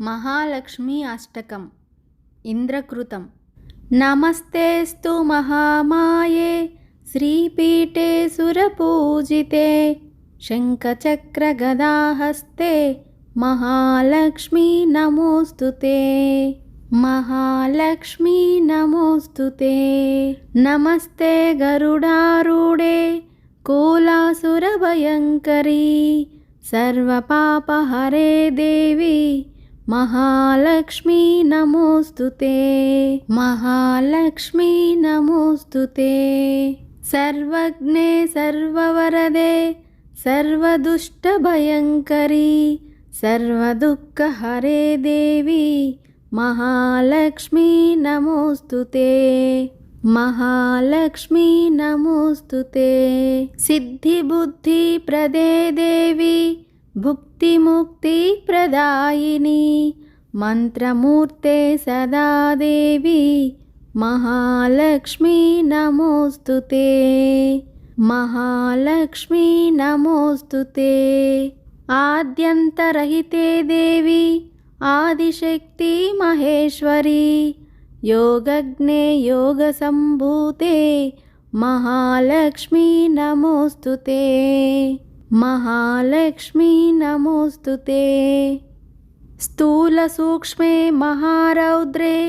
महालक्ष्मी अष्टकम् इन्द्रकृतं। नमस्तेऽस्तु महामाये श्रीपीठे सुरपूजिते शङ्खचक्रगदाहस्ते महालक्ष्मी नमोऽस्तुते। महालक्ष्मी नमोऽस्तुते। नमस्ते गरुडारूढे कोलासुरभयङ्करी सर्वपापहरे देवी महालक्ष्मी नमोऽस्तुते। महालक्ष्मी नमोऽस्तुते। सर्वज्ञे सर्ववरदे सर्वदुष्टभयङ्करी सर्वदुःखहरे देवी महालक्ष्मी नमोऽस्तुते। महालक्ष्मी नमोऽस्तुते। सिद्धिबुद्धिप्रदे देवी भुक्तिमुक्तिप्रदायिनी मन्त्रमूर्ते सदा देवी महालक्ष्मी नमोऽस्तुते। महालक्ष्मी नमोऽस्तुते। आद्यन्तरहिते देवी आदिशक्ति महेश्वरी योगज्ञे योगसम्भूते महालक्ष्मी नमोऽस्तुते। महालक्ष्मी नमोऽस्तुते। स्थूलसूक्ष्मे महारौद्रे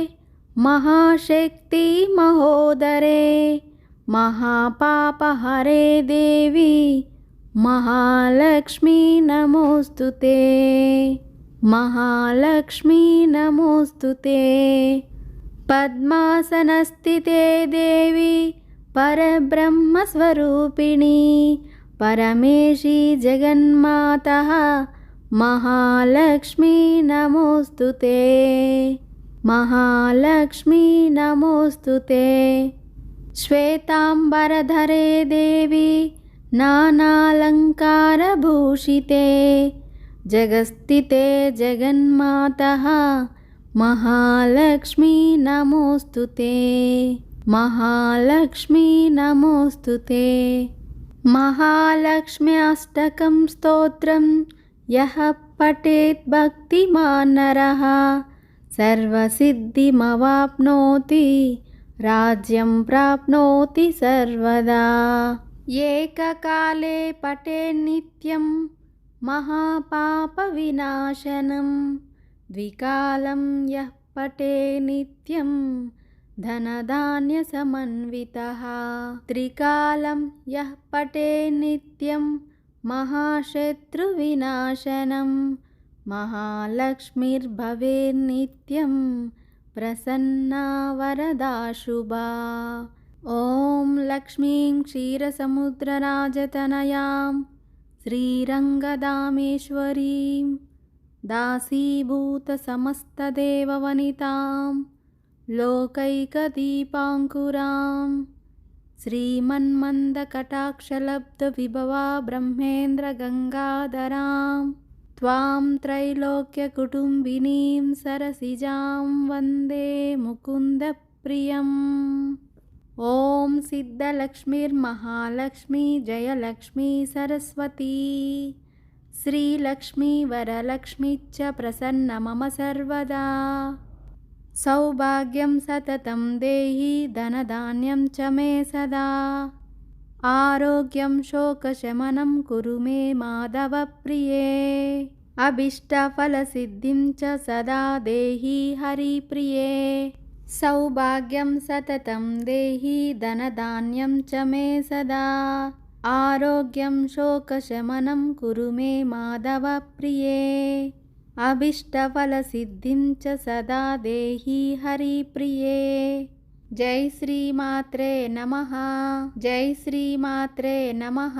महाशक्ति महोदरे महापापहरे देवी महालक्ष्मी नमोऽस्तुते। महालक्ष्मी नमोऽस्तुते। पद्मासनस्थिते देवी परब्रह्मस्वरूपिणी परमेशी जगन्मातः महालक्ष्मी नमोऽस्तुते। महालक्ष्मी नमोऽस्तुते। श्वेताम्बरधरे देवी नानालङ्कारभूषिते जगस्थिते जगन्मातः महालक्ष्मी नमोऽस्तुते। महालक्ष्मी नमोऽस्तुते। महालक्ष्म्यष्टकं स्तोत्रं यः पठेत् भक्तिमान् नरः सर्वसिद्धिमवाप्नोति राज्यं प्राप्नोति सर्वदा। एककाले पठेत् नित्यं महापापविनाशनं द्विकालं यः पठेत् नित्यं धनधान्यसमन्वितः त्रिकालं यः पठेत् नित्यं महाशत्रुविनाशनं महालक्ष्मीर्भवेन्नित्यं प्रसन्ना वरदा शुभा। ॐ लक्ष्मीं क्षीरसमुद्रराजतनयां श्रीरङ्गदामेश्वरीं दासीभूतसमस्तदेववनितां लोकैकदीपाङ्कुरां श्रीमन्मन्दकटाक्षलब्धविभवा ब्रह्मेन्द्रगङ्गाधरां त्वां त्रैलोक्यकुटुम्बिनीं सरसिजां वन्दे मुकुन्दप्रियम्। ॐ सिद्धलक्ष्मीर्महालक्ष्मी जयलक्ष्मी सरस्वती श्रीलक्ष्मी वरलक्ष्मी च प्रसन्न मम सर्वदा। सौभाग्यं सततं देहि धनधान्यं च मे सदा आरोग्यं शोकशमनं कुरु मे माधवप्रिये अभीष्टफलसिद्धिं च सदा देहि हरिप्रिये। सौभाग्यं सततं देहि धनधान्यं च मे सदा आरोग्यं शोकशमनं कुरु मे माधवप्रिये अभीष्टफलसिद्धिं च सदा देहि हरिप्रिये। जय श्रीमात्रे नमः। जय श्रीमात्रे नमः।